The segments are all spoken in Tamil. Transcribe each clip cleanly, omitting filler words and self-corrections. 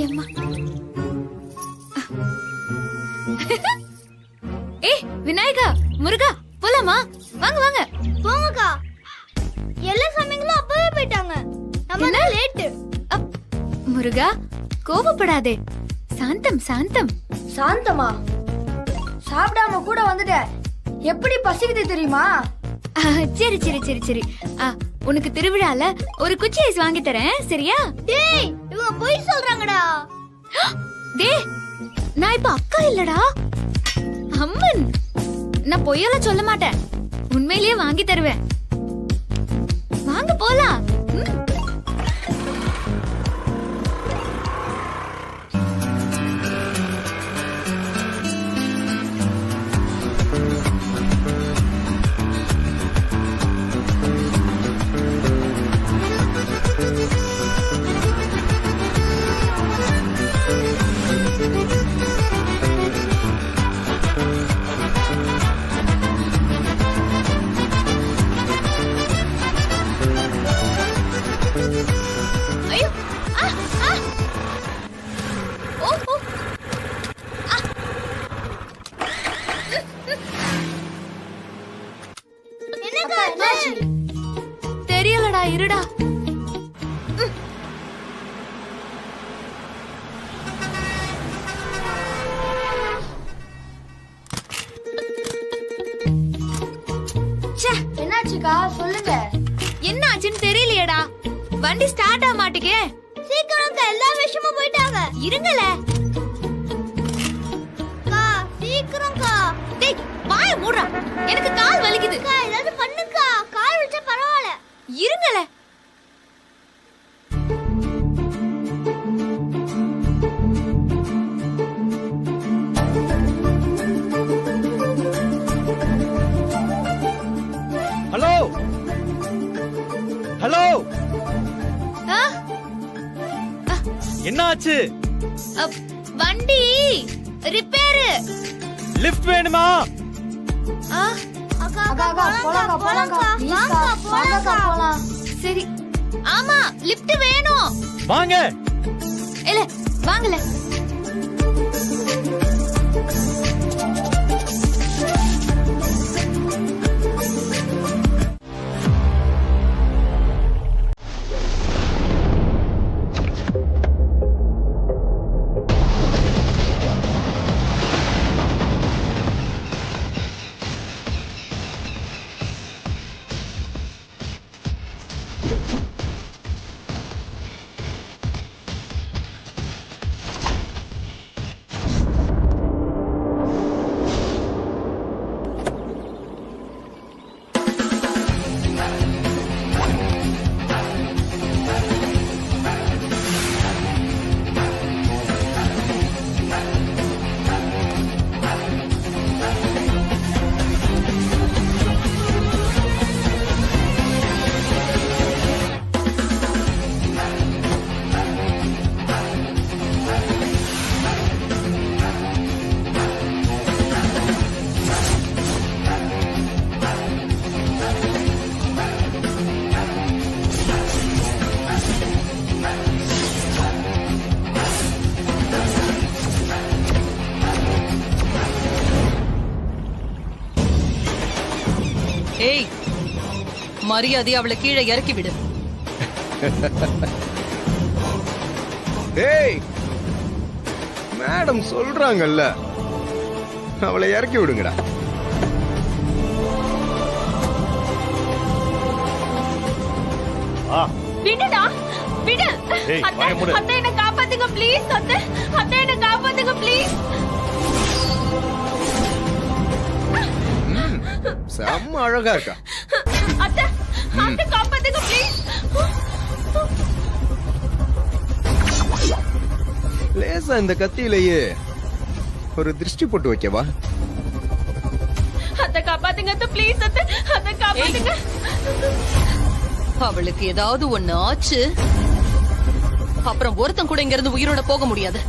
ஏம்மா. ஏய் விநாயகா, முருகா, போலாமா? வாங்க வாங்க. போங்கக்கா. எல்லா சாமிங்களும் அப்பவே போயிட்டாங்க. நம்ம தான் லேட். முருகா, கோபப்படாதே. சாந்தம் சாந்தம். சாந்தமா? சாப்பிடாம கூட வந்துட்ட. எப்படி பசிக்குது தெரியுமா? சரி சரி சரி சரி. உனக்கு திருவிழால ஒரு குச்சி ஐஸ் வாங்கி தரேன், சரியா? டேய், இவங்க போய் சொல்றாங்கடா. டேய், நான் இப்ப அக்கா இல்லடா, அம்மன். நான் பொய்யெல்லாம் சொல்ல மாட்டேன், உண்மையிலேயே வாங்கி தருவேன். வாங்க போலாம். தெரியலடா, இருடா. என்னாச்சுக்கா, சொல்லுங்க. என்ன ஆச்சுன்னு தெரியலையேடா. வண்டி ஸ்டார்ட் ஆக மாட்டேங்க. சீக்கிரம் எல்லா விஷயமும் போயிட்டாங்க. இருங்கல. சீக்கிரம்க்கா. டேய், வாய மூடுறா. எனக்கு கால் வலிக்குது. ஏதாவது பண்ணுக்கா. கால் வச்சா பரவாயில்ல. இருங்கல. ஹலோ ஹலோ, என்ன ஆச்சு? வண்டி ரிப்பேர். லிஃப்ட் வேணுமா? சரி, ஆமா, லிஃப்ட் வேணும். வாங்க. இல்ல, வாங்கல. ஏய், மரியாதை அவளை கீழே இறக்கி விடு. ஏய், மேடம் சொல்றாங்கல்ல, அவளை இறக்கி விடுங்கடா. விடுடா, விடு. அத்தை, என்ன காப்பாத்துங்க ப்ளீஸ். அத்தை, என்ன காப்பாத்துங்க ப்ளீஸ். செம்ம அழகா இருக்கா. அத்தை, காப்பாத்துங்க ப்ளீஸ். லேசா இந்த கத்தியிலேயே ஒரு திருஷ்டி போட்டு வைக்கவா? அத்தை, காப்பாத்துங்க அத்தை, ப்ளீஸ். அத்தை, காப்பாத்துங்க. அவளுக்கு ஏதாவது ஒண்ணு ஆச்சு, அப்புறம் ஒருத்தன் கூட இங்க இருந்து உயிரோட போக முடியாது.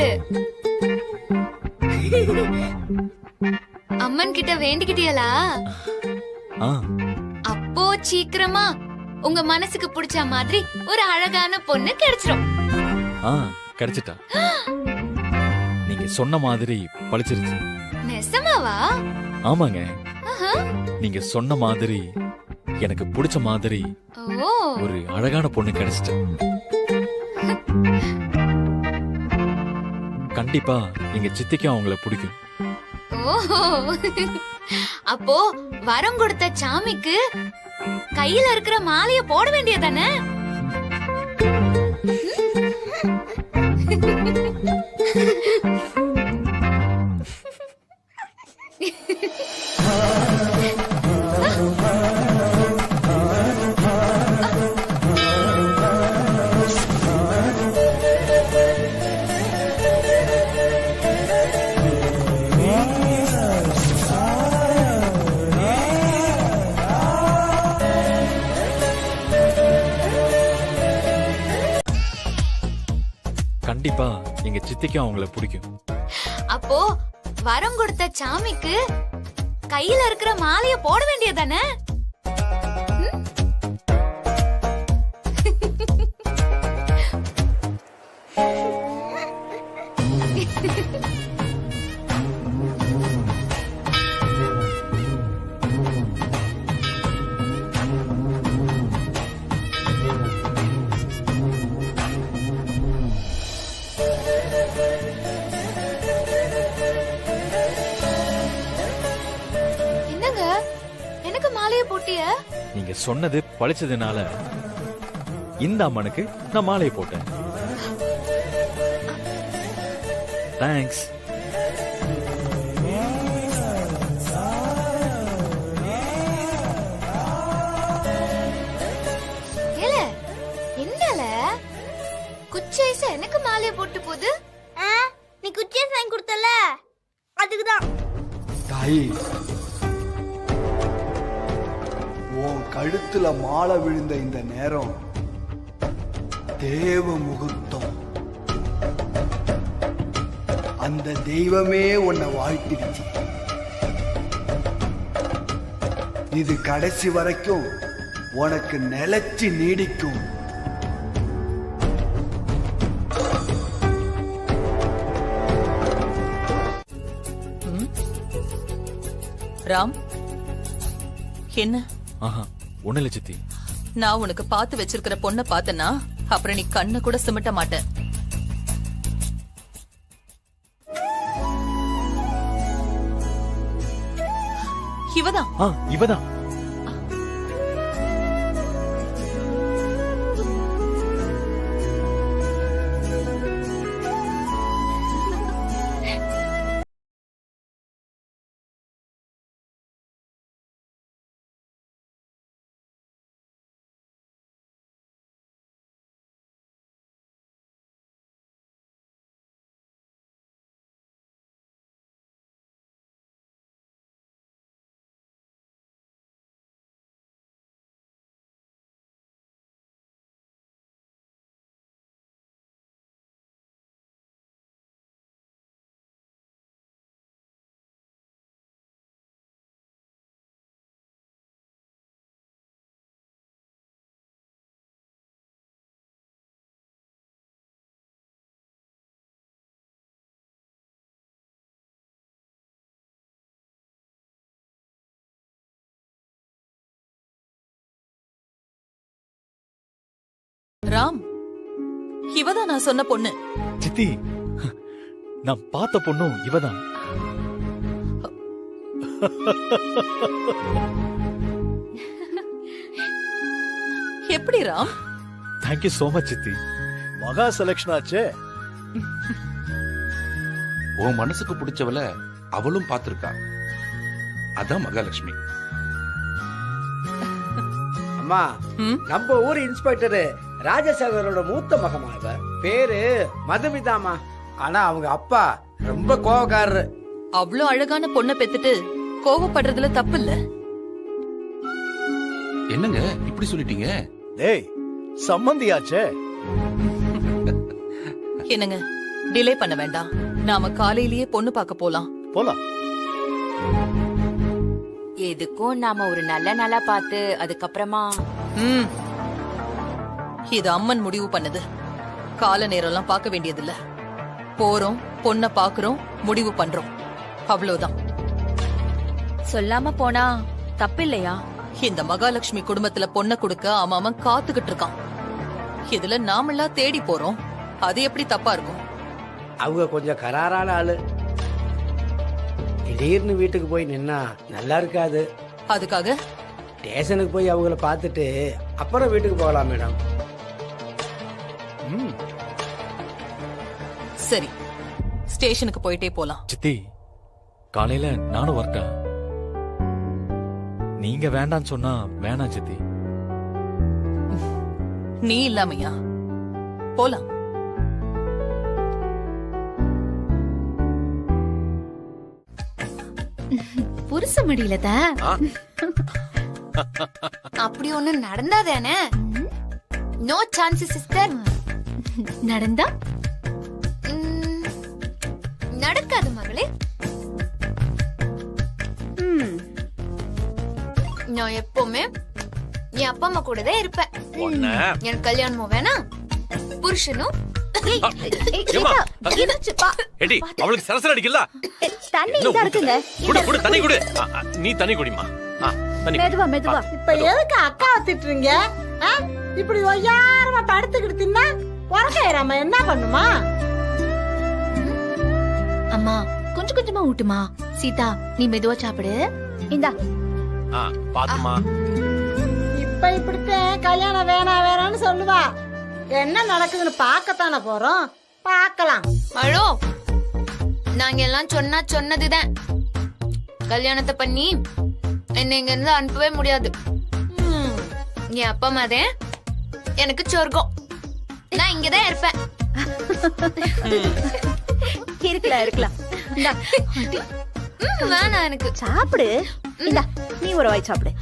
பாரு. அம்மன் கிட்ட வேண்டிக்கிட்டியலா? அப்போ சீக்கிரமா உங்க மனசுக்கு பிடிச்ச மாதிரி ஒரு அழகான பொண்ணு கிடைச்சிரும். கிடைச்சிட்டா. நீங்க சொன்ன மாதிரி பழிச்சிருச்சு. நெசமாவா? ஆமாங்க, நீங்க சொன்ன மாதிரி எனக்கு பிடிச்ச மாதிரி ஒரு அழகான பொண்ணு கிடைச்சிட்டு. கண்டிப்பா எங்க சித்திக்கும் அவங்கள பிடிக்கும். ஓஹோ, அப்போ வரம் கொடுத்த சாமிக்கு கையில இருக்கிற மாலைய போட வேண்டியதானே? கண்டிப்பா எங்க சித்திக்கும் அவங்கள பிடிக்கும். அப்போ வரம் கொடுத்த சாமிக்கு கையில இருக்கிற மாலைய போட வேண்டியதானே? என்னங்க, எனக்கு மாலைய போட்டிய? நீங்க சொன்னது பழிச்சதுனால இந்த அம்மனுக்கு நான் மாலையை போட்டேன். தேங்க்ஸ். ஏல, என்னல குச்சைஸ் எனக்கு மாலைய போட்டு போகுது? நீ குச்சியை வாங்கி கொடுத்தல, அதுக்குதான். தாயி, உன் கழுத்துல மாலை விழுந்த இந்த நேரம் தேவ முகூர்த்தம். அந்த தெய்வமே உன்னை வாழ்த்திடுச்சு. இது கடைசி வரைக்கும் உனக்கு நிலைச்சு நீடிக்கும். ராம், என்ன? ஒண்ணு இல்ல சித்தி. நான் உனக்கு பார்த்து வச்சிருக்கிற பொண்ணை பார்த்தனா அப்புறம் நீ கண்ணை கூட சிமிட்ட மாட்ட. இவதான். இவதான். ராம், இவதான் நான் சொன்ன பொண்ணு. சித்தி, நான் பார்த்த பொண்ணும் இவதான். எப்படி ராம்? தேங்க்யூ சோ மச் சித்தி. மகா செலக்ஷன் ஆச்சே. உன் மனசுக்கு பிடிச்சவள அவளும் பார்த்திருக்கா. அதான் மகாலட்சுமி. அம்மா, நம்ம ஊர் இன்ஸ்பெக்டர் ராஜசேகரோட மூத்த மகமா இவ. பேரு மதுமிதாமா. ஆனா அவங்க அப்பா ரொம்ப கோவக்காரரு. அவ்வளவு அழகான பொண்ணை பெத்துட்டு கோவப்படுறதுல தப்பு இல்ல. என்னங்க இப்படி சொல்லிட்டீங்க? டேய், சம்மந்தியாச்சே. என்னங்க, டிலே பண்ண வேண்டாம். நாம காலையிலேயே பொண்ணு பார்க்க போலாம். போலாம். எதுக்கும் நாம ஒரு நல்ல நாளா பார்த்து அதுக்கப்புறமா இது அம்மன் முடிவு பண்ணது. கால நேரம்லாம் பார்க்க வேண்டியதில்ல. போறோம், பொண்ண பாக்குறோம், முடிவு பண்றோம், அவ்வளவுதான். சொல்லாம போனா தப்பில்லையா? இந்த மகாலட்சுமி குடும்பத்துல பொண்ண கொடுக்க அவன் காத்துக்கிட்டு இருக்கான். இதுல நாமெல்லாம் தேடி போறோம், அது எப்படி தப்பா இருக்கும்? அவங்க கொஞ்சம் கராரான ஆளு. திடீர்னு வீட்டுக்கு போய் நின்னா நல்லா இருக்காது. அதுக்காக ஸ்டேஷனுக்கு போய் அவங்கள பார்த்துட்டு அப்புறம் வீட்டுக்கு போகலாம் மேடம். சரி, ஸ்டேஷனுக்கு போயிட்டே போலாம். சித்தி, காலையில நானும் வரட்டா? நீங்க வேண்டான்னு சொன்னா வேணாம் சித்தி. நீ இல்லாமையா? போலாம். புருஷ முடியல தான். அப்படி ஒண்ணு நடந்தாதானே? No chance sister. நடந்தா நடக்காது மகளே. நான் எப்பவுமே என் அப்பா அம்மா கூட தான் இருப்பேன். எனக்கு கல்யாணமும் வேணாம், புருஷனும். அவளுக்கு சரசர அடிக்கல. தண்ணி இதா இருக்குங்க. குடு தண்ணி குடு. நீ தண்ணி குடிமா. மெதுவா மெதுவா. இப்ப எதுக்கு அக்காவை திட்டுறீங்க? இப்படி ஒய்யாரமா படுத்துக்கிட்டு தின்னா உறக்காயிராம என்ன பண்ணுமா? அம்மா கொஞ்சம் கொஞ்சமா ஊட்டுமா. சீதா நீ மெதுவா சாப்பிடு. இந்தா. பாத்துமா. இப்ப இப்படித்தான் கல்யாணம் வேணான்னு சொல்லுவா. என்ன நடக்குதுன்னு பார்க்கத்தானே போறோம், பார்க்கலாம். அழோ, நாங்க எல்லாம் சொன்னதுதான். கல்யாணத்தை பண்ணி என்ன இங்க இருந்து அனுப்பவே முடியாது. என் அப்பா அம்மாதே எனக்கு சொர்க்கம். நான் இங்கதான் இருப்பேன். இருக்கலாம். வேணாம் எனக்கு. சாப்பிடு. இந்தா நீ ஒரு வாய் சாப்பிடு.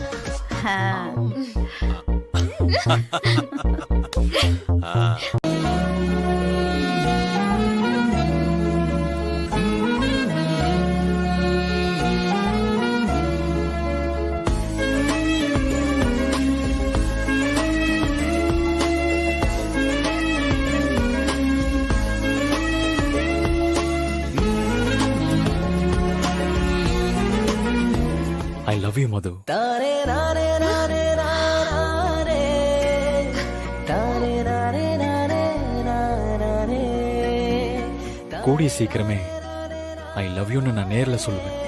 I love you, Madhu. கூடிய சீக்கிரமே ஐ லவ் யூன்னு நான் நேர்ல சொல்லுவேன்.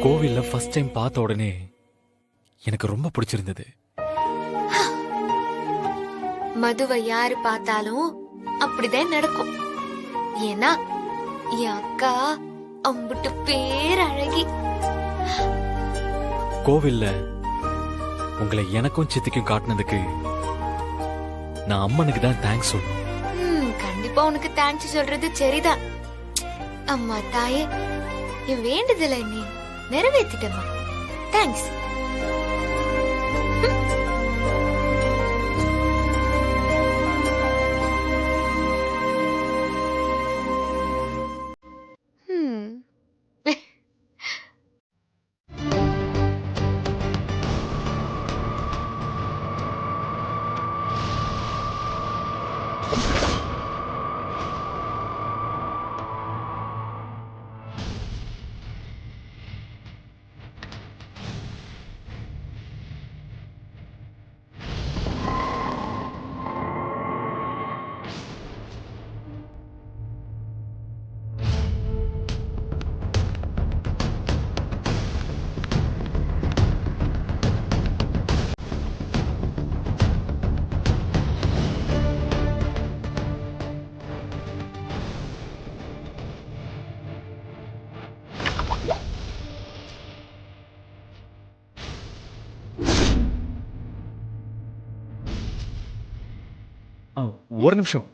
கோவில்ல ஃபர்ஸ்ட் டைம் பார்த்த உடனே எனக்கு ரொம்ப பிடிச்சிருந்தது. மதுவை யாரு பார்த்தாலும் அப்படிதான் நடக்கும். ஏன்னா என் அக்கா அம்புட்டு பேரழகி. கோவில்ல உங்களை எனக்கும் சித்திக்கும் காட்டினதுக்கு நான் அம்மனுக்கு தான் தேங்க்ஸ் சொல்லணும். கண்டிப்பா உனக்கு தேங்க்ஸ் சொல்றது சரிதான். அம்மா தாயே, என் வேண்டுதலை நீ நிறைவேற்றிட்டமா. தேங்க்ஸ். ஒரு நிமிஷம்.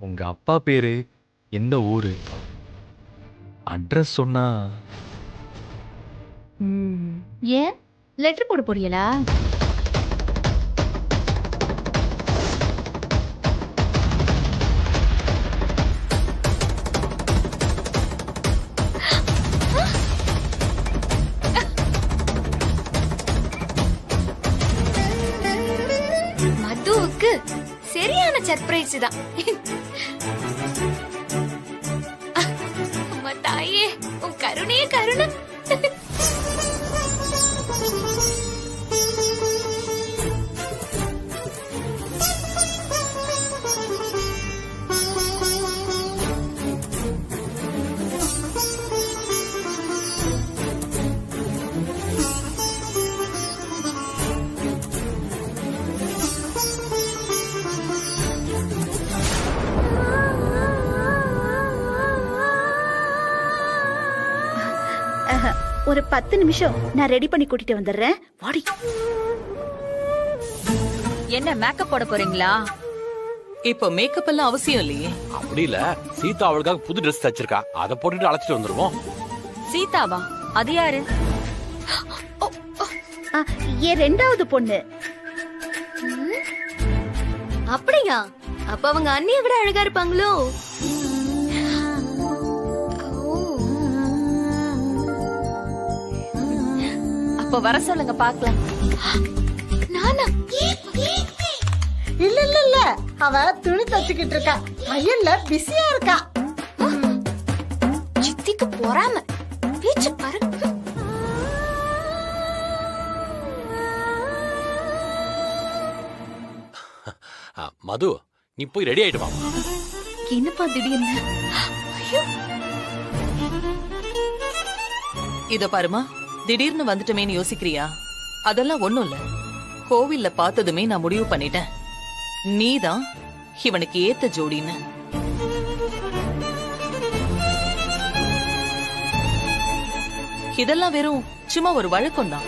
உங்க அப்பா பேரு எந்த ஊரு? அட்ரஸ் சொன்னா. ஏன் லெட்டர் போட போறீங்களா? பயிற்சிதான். அம்மா தாயே, உன் கருணையே கருணை. ஒரு 10 நிமிஷம் நான் ரெடி பண்ணி கூட்டிட்டு வந்துடுறேன். வாடி. என்ன மேக்கப் போட போறீங்களா? இப்போ மேக்கப் எல்லாம் அவசியம் இல்லையே. அப்படி இல்ல, சீதா அவளுக்காக புது ட்ரெஸ் தச்சிருக்கா, அதை போட்டுட்டு அழைச்சிட்டு வந்துருவோம். சீதாவா? அது யாரு? என் 2வது பொண்ணு. அப்படியா? அப்ப அவங்க அண்ணியை விட அழகா இருப்பாங்களோ? அப்ப வர சொல்லுங்க பாக்கலாம். நானா? இல்ல இல்ல இல்ல, அவ துணி தச்சுக்கிட்டு இருக்கா, தையல்ல பிஸியா இருக்கா. சித்திக்கு பொறாம பேச்சு பாரு. மது, நீ போய் ரெடி ஆயிட்டு வா. என்னப்பா திடீர்னு? இத பாருமா, திடீர்னு வந்துட்டமேன்னு யோசிக்கிறியா? அதெல்லாம் ஒண்ணும் இல்ல. கோவில்ல பார்த்ததுமே நான் முடிவு பண்ணிட்டேன், நீதான் இவனுக்கு ஏத்த ஜோடின்னு. இதெல்லாம் வெறும் சும்மா ஒரு வழக்கம் தான்.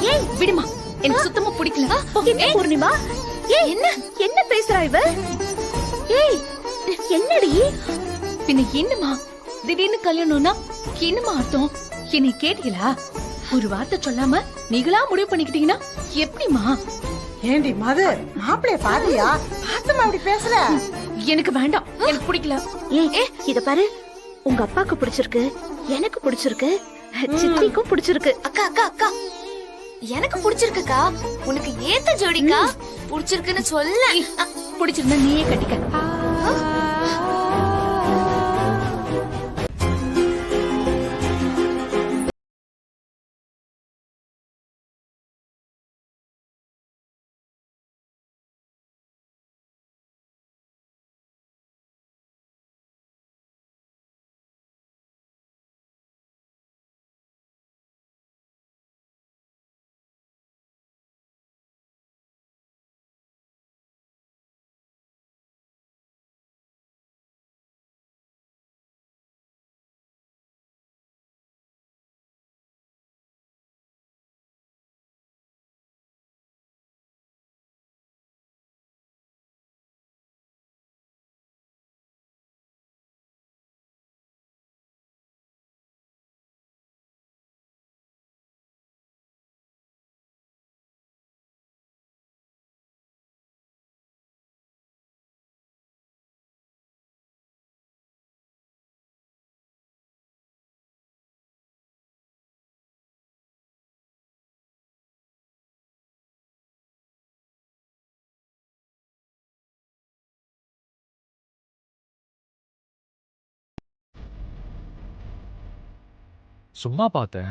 ஏய் விடுமா, எனக்கு சுத்தமா பிடிக்கல. என்ன பூர்ணிமா? ஏய் என்ன பேசுறா இவ? ஏய் என்னடி? பின்ன என்னமா திடீர்னு கல்யாணம்னா என்னமா அர்த்தம்? என்னை கேட்டீங்களா? ஒரு வார்த்தை சொல்லாம நீங்களா முடிவு பண்ணிக்கிட்டீங்கன்னா எப்படிமா? ஏண்டி மது, மாப்பிளைய பாத்தியா? பாத்துமா அப்படி பேசுற? எனக்கு வேண்டாம், எனக்கு பிடிக்கல. ஏய் இத பாரு, உங்க அப்பாக்கு பிடிச்சிருக்கு, எனக்கு பிடிச்சிருக்கு, சித்திக்கும் பிடிச்சிருக்கு. அக்கா அக்கா அக்கா, எனக்கு பிடிச்சிருக்குக்கா. உனக்கு ஏத்த ஜோடிக்கா. பிடிச்சிருக்குன்னு சொல்ல. பிடிச்சிருந்தா நீயே கட்டிக்க. சும்மா பார்த்தேன்.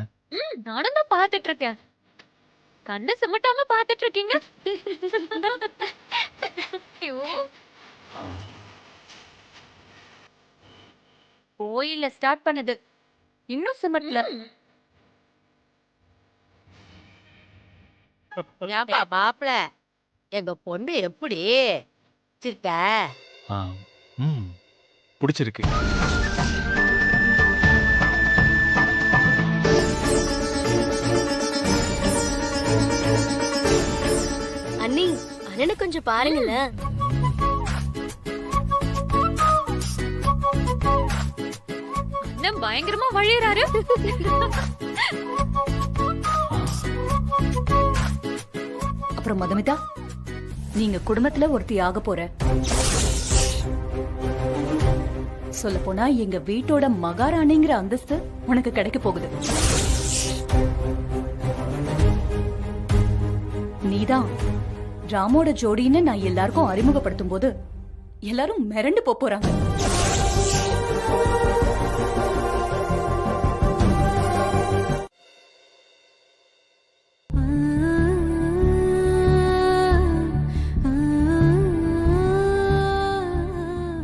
நானும் தான் பாத்துட்டு இருக்கேன். கண்ணு சிமிட்டாம பாத்துட்டு இருக்கீங்க. கோயில்ல ஸ்டார்ட் பண்ணது இன்னும் சிமிட்ல. ஏப்பா மாப்பிள, எங்க பொண்ணு எப்படி சித்த? பிடிச்சிருக்கு. அண்ணி, அண்ணனை கொஞ்சம் பாருங்களேன். என்ன பயங்கரமா வழியறாரு. அப்புறம் மதுமிதா, நீங்க குடும்பத்துல ஒருத்தி ஆக போற. சொல்ல போனா எங்க வீட்டோட மகாராணிங்கிற அந்தஸ்து உனக்கு கிடைக்க போகுது. நீதான் ராமோட ஜோடின்னு நான் எல்லாருக்கும் அறிமுகப்படுத்தும் போது எல்லாரும் மிரண்டு போறாங்க.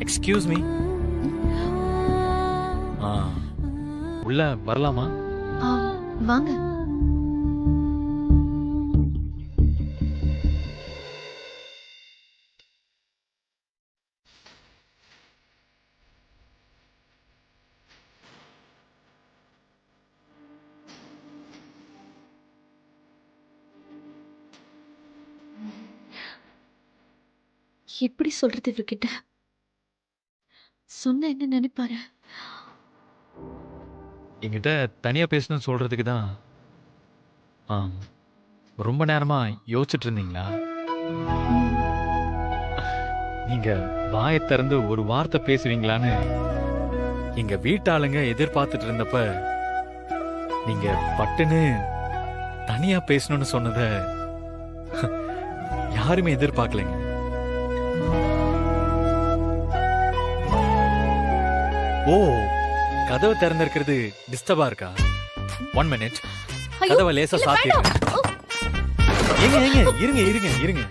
எக்ஸ்கியூஸ் மீ, உள்ள வரலாமா? வாங்க. எப்படி சொல்றது இவர்கிட்ட? சொன்ன என்ன நினைப்பாரு? என்கிட்ட தனியா பேசணும்னு சொல்றதுக்கு தான். ரொம்ப நேரமா யோசிச்சுட்டு இருந்தீங்களா? நீங்க வாயை திறந்து ஒரு வார்த்தை பேசுவீங்களான்னு எங்க வீட்டாளுங்க எதிர்பார்த்துட்டு இருந்தப்ப நீங்க பட்டுன்னு தனியா பேசணும்னு சொன்னத யாருமே எதிர்பார்க்கலைங்க. ஓ, கதவை திறந்திருக்கிறது டிஸ்டர்பா இருக்கா? 1 minute. கதவை லேசா சாத்திடுங்க. ஏங்க இருங்க இருங்க இருங்க.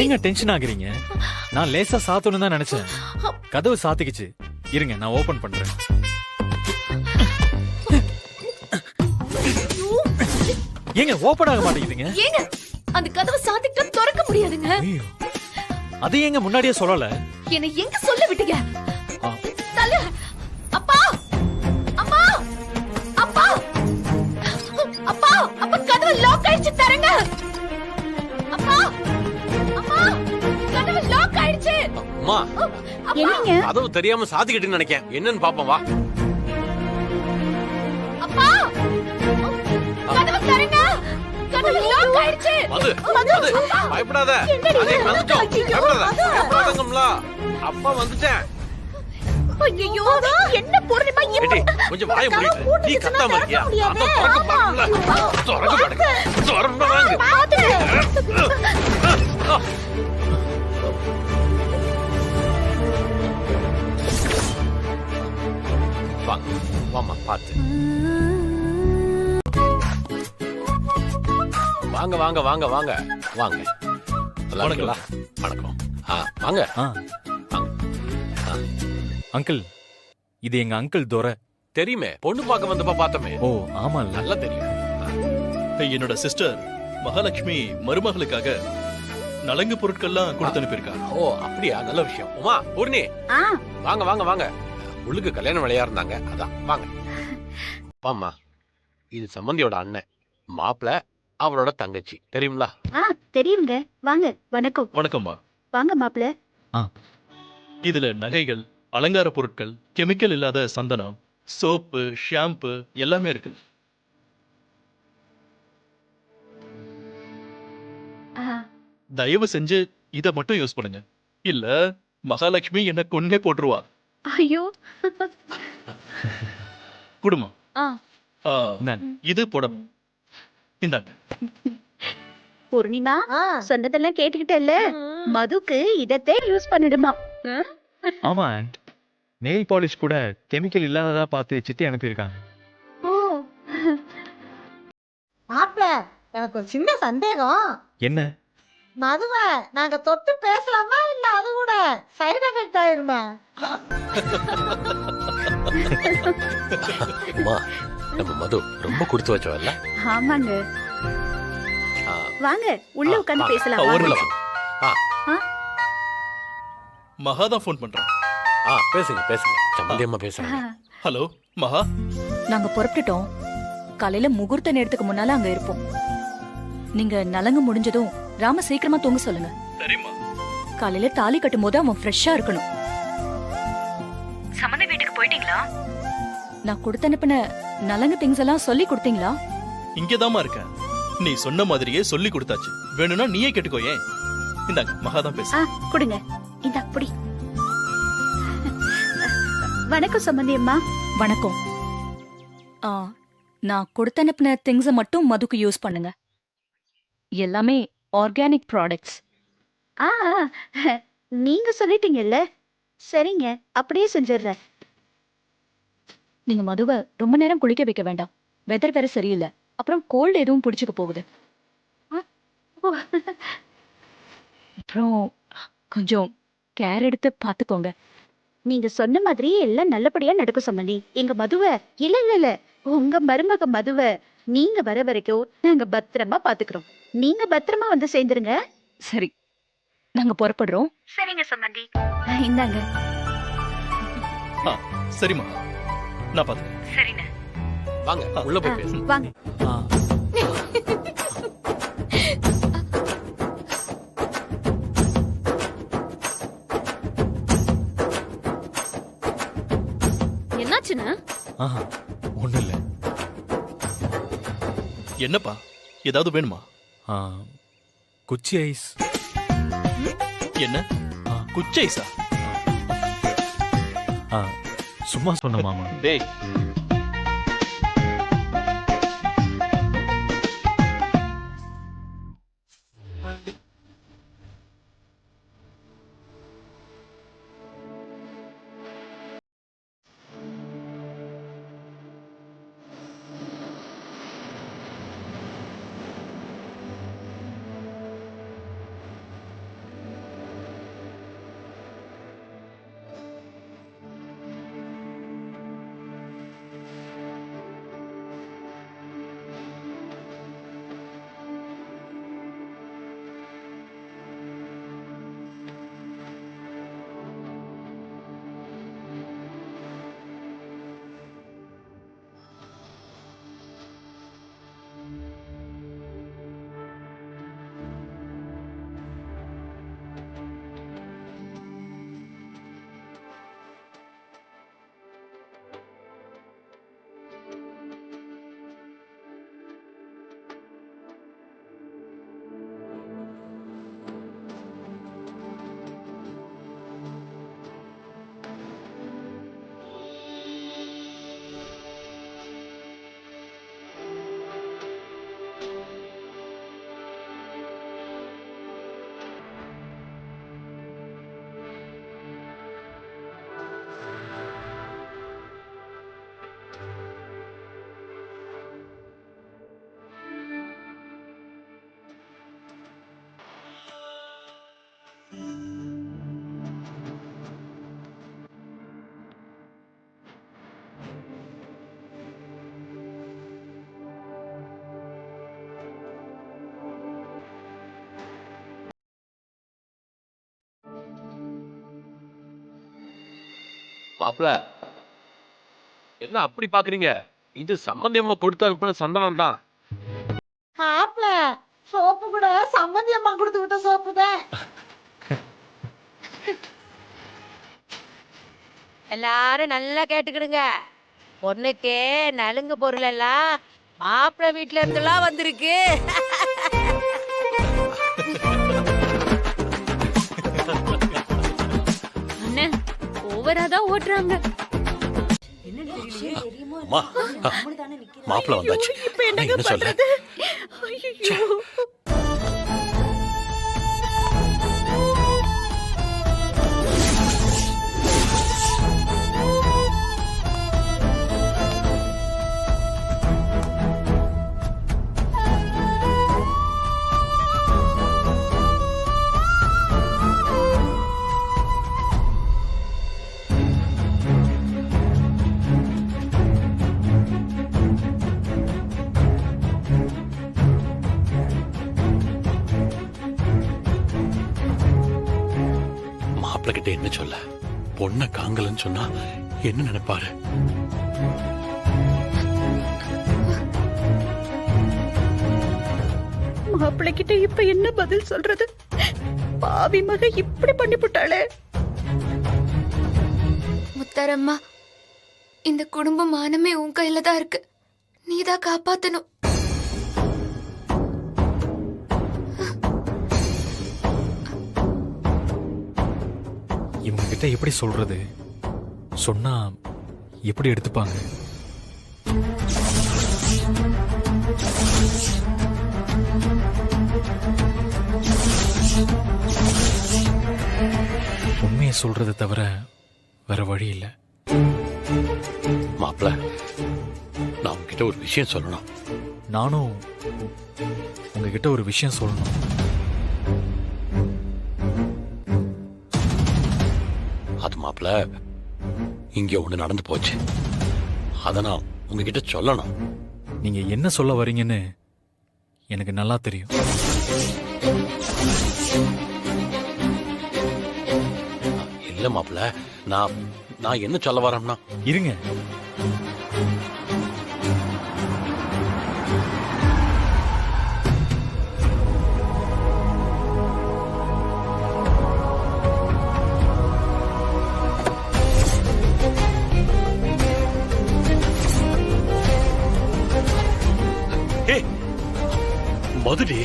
ஏங்க டென்ஷன் ஆகுறீங்க? நான் லேசா சாத்தணும் தான் நினைச்சேன். கதவு சாத்திக்கிச்சு. இருங்க, நான் ஓபன் பண்றேன். ஏங்க ஓபன் ஆக மாட்டேங்குதுங்க. ஏங்க அந்த கதவை சாத்திட்டு திறக்க முடியாதுங்க. அது ஏங்க முன்னாடியே சொல்லல? என்ன எங்க சொல்ல விட்டீங்க? தல அப்பா அம்மா அப்பா அப்பா அப்பா கதவு லாக் ஆயிடுச்சு, தரங்க. அப்பா அம்மா கதவு லாக் ஆயிடுச்சு. அம்மா என்னங்க? கதவு தெரியாம சாத்திக்கிட்டுன்னு நினைக்கிறேன். என்னன்னு பாப்போம் வா. அப்பா கதவு தரங்க. கதவு லாக் ஆயிடுச்சு. மது பயப்படாத. அதே வந்துட்டோம். பயப்படாதங்கம்ல. அப்பா வந்துட்டேன். ஐயோ என்ன போறீமா? கொஞ்சம் வாயை மூடிட்டு நீ கத்தாம இருக்கியா? அந்த திறக்க பாருங்களா? திறக்க பாருங்க. திறக்க வாங்க. வாமா பாத்து. வாங்க வாங்க வாங்க வாங்க வாங்க. நல்லா இருக்கீங்களா? வணக்கம். வாங்க. அங்கிள், இது எங்க அங்கிள் துரை. தெரியுமே, பொண்ணு பார்க்க வந்தப்ப பார்த்தமே. ஓ ஆமா, நல்லா தெரியும். என்னோட சிஸ்டர் மகாலட்சுமி மருமகளுக்காக நலங்கு பொருட்கள்லாம் கொடுத்து அனுப்பியிருக்காங்க. ஓ அப்படியா, நல்ல விஷயம். உமா பூர்ணி வாங்க வாங்க வாங்க. உள்ளுக்கு கல்யாணம் வேலையா இருந்தாங்க, அதான் வாங்க. பாம்மா, இது சம்பந்தியோட அண்ணன், மாப்பிள்ள அவரோட தங்கச்சி. தெரியுங்களா? தெரியுங்க. வாங்க. வணக்கம். வணக்கம்மா. வாங்க மாப்பிள்ள. இதுல நகைகள், அலங்கார பொருட்கள், கெமிக்கல் இல்லாத சந்தனம், சோப்பு, ஷாம்பு எல்லாமே இருக்கு. தயவு செஞ்சு இத மட்டும் யூஸ் பண்ணுங்க, இல்ல மகாலட்சுமி என்ன கொன்னே போட்டுருவா. ஐயோ குடும்பம் இது போடணும். இந்தாங்க. பூர்ணிமா சொன்னதெல்லாம் கேட்டுக்கிட்டல்ல, மதுக்கு இதத்தே யூஸ் பண்ணிடுமா. ஆமா, நெயில் பாலிஷ் கூட கெமிக்கல் இல்லாததா பார்த்து சித்தி அனுப்பியிருக்காங்க. மாப்பிள்ள, எனக்கு ஒரு சின்ன சந்தேகம். என்ன? மதுவை நாங்க தொட்டு பேசலாமா, இல்ல அது கூட சைடு எஃபெக்ட் ஆயிருமா? நம்ம மது ரொம்ப கொடுத்து வச்சவல்ல. ஆமாங்க. வாங்க உள்ள உட்கார்ந்து பேசலாம். மகாதா போன் பண்றேன். பேசுங்க பேசுங்க. சம்பந்தியம்மா பேசுறாங்க. ஹலோ மகா. நாங்க புறப்பட்டுட்டோம். காலையில முகூர்த்த நேரத்துக்கு முன்னால அங்க இருப்போம். நீங்க நலங்கு முடிஞ்சதும் ராம சீக்கிரமா தூங்க சொல்லுங்க. சரிம்மா. காலையில தாலி கட்டும் போது அவன் ஃப்ரெஷ்ஷா இருக்கணும். சம்மந்தி வீட்டுக்கு போயிட்டீங்களா? நான் கொடுத்து அனுப்பின நலங்கு திங்ஸ் எல்லாம் சொல்லி கொடுத்தீங்களா? இங்கதாம்மா இருக்கேன். நீ சொன்ன மாதிரியே சொல்லி கொடுத்தாச்சு. வேணும்னா நீயே கேட்டுக்கோ. ஏன் இந்தாங்க, மகாதான் பேசு. கொடுங்க. இந்த அப்படி. வணக்கம் சம்பந்தி அம்மா. வணக்கம். நான் கொடுத்து அனுப்பின திங்ஸை மட்டும் மதுக்கு யூஸ் பண்ணுங்க. எல்லாமே ஆர்கானிக் ப்ராடக்ட்ஸ். நீங்க சொல்லிட்டீங்கல்ல, சரிங்க, அப்படியே செஞ்சிடுறேன். நீங்க மதுவை ரொம்ப நேரம் குளிக்க வைக்க வேண்டாம். வெதர் வேற சரியில்லை. அப்புறம் கோல்டு எதுவும் பிடிச்சுக்க போகுது. அப்புறம் கொஞ்சம் கேர் எடுத்து பாத்துக்கோங்க. நீங்க சொன்ன மாதிரி எல்லாம் நல்லபடியா நடக்கும் சம்பந்தி. எங்க மதுவை இல்ல உங்க மருமக மதுவை நீங்க வர வரைக்கும் நாங்க பத்திரமா பாத்துக்கிறோம். நீங்க பத்திரமா வந்து சேர்ந்துருங்க. சரி, நாங்க புறப்படுறோம். சரிங்க சம்பந்தி. இந்தாங்க. சரிம்மா, நான் பாத்துக்கிறேன். சரிண்ணே. வாங்க உள்ள போய் பேசு. வாங்க. என்னாச்சுன்னா? ஒண்ணும் இல்ல. என்னப்பா, ஏதாவது வேணுமா? குச்சி ஐஸ். என்ன குச்சி ஐஸா? சும்மா சொன்ன மாமா. டேய், மாப்ள என்ன அப்படி பாக்குறீங்க? இது சம்பந்தியம்மா கொடுத்த அனுப்பின சந்தனம் தான். ஆப்ல சோப்பு கூட சம்பந்தி அம்மா கொடுத்து விட்ட சோப்பு தான். எல்லாரும் நல்லா கேட்டுக்கிடுங்க. பொண்ணுக்கு நலுங்கு பொருள் எல்லாம் மாப்பிள்ளை வீட்டுல இருந்தெல்லாம் வந்திருக்கு. அண்ணே, ஓவராதான் ஓட்டுறாங்க. மாப்பிள்ள வந்தாச்சு. என்ன சொல்ற? கிட்ட என்ன சொல்ல? பொண்ண காங்கலன்னு சொன்னா என்ன நினைப்பாரு? மாப்பிள்ளை கிட்ட இப்ப என்ன பதில் சொல்றது? பாவி மக இப்படி பண்ணி போட்டாளே. முத்தாரம்மா, இந்த குடும்ப மானமே உன் கையில தான் இருக்கு. நீதான் காப்பாத்தணும். இவங்க கிட்ட எப்படி சொல்றது? சொன்னா எப்படி எடுத்துப்பாங்க? உண்மையை சொல்றதை தவிர வேற வழி இல்ல. மாப்பிள, நான் உங்ககிட்ட ஒரு விஷயம் சொல்லணும். நானும் உங்ககிட்ட ஒரு விஷயம் சொல்லணும். அது மாப்பிள, இங்க ஒண்ணு நடந்து போச்சு. அத நான் உங்ககிட்ட சொல்லணும். நீங்க என்ன சொல்ல வரீங்கன்னு எனக்கு நல்லா தெரியும். இல்ல மாப்பிள, நான் என்ன சொல்ல வரேன்னா, இருங்க. மதுடி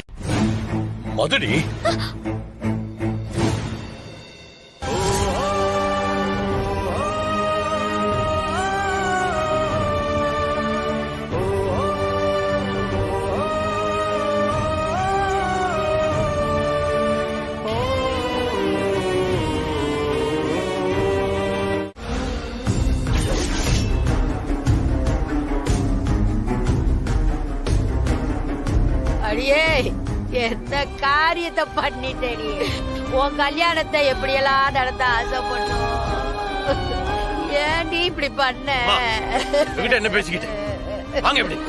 அடியே, என்ன காரியத்தை பண்ணிட்டேடி. உன் கல்யாணத்தை எப்படியெல்லாம் நடத்த ஆசைப்பட்டோம். ஏன்டி இப்படி பண்ண? என்ன பேசிக்கிட்டு வாங்க எப்படி?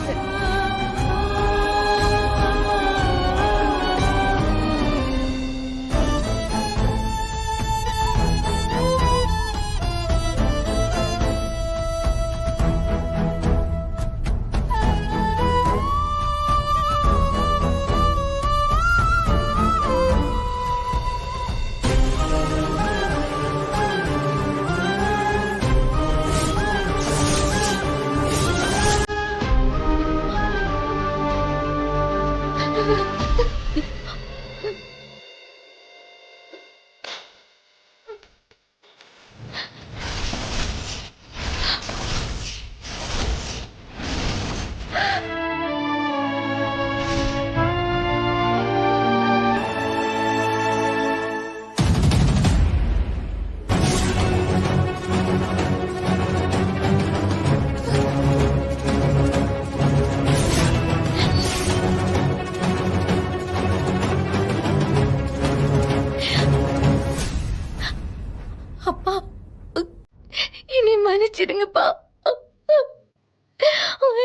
மன்னிச்சிடுங்கப்பா,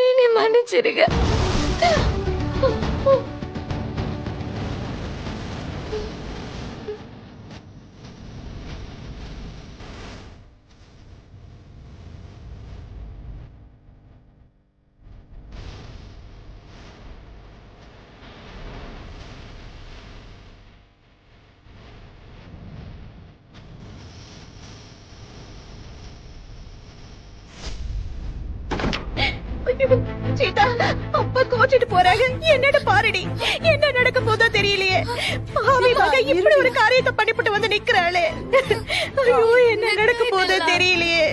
என்னை மன்னிச்சிடுங்க. சீதா, அப்பா கோச்சிட்டு போறாங்க. என்னோட பாருடி, என்ன நடக்க போதோ தெரியலையே. பாவி மகன் இப்படி ஒரு காரியத்தை பண்ணிவிட்டு வந்து நிக்கிறாளே. ஐயோ, என்ன நடக்க போதோ தெரியலையே.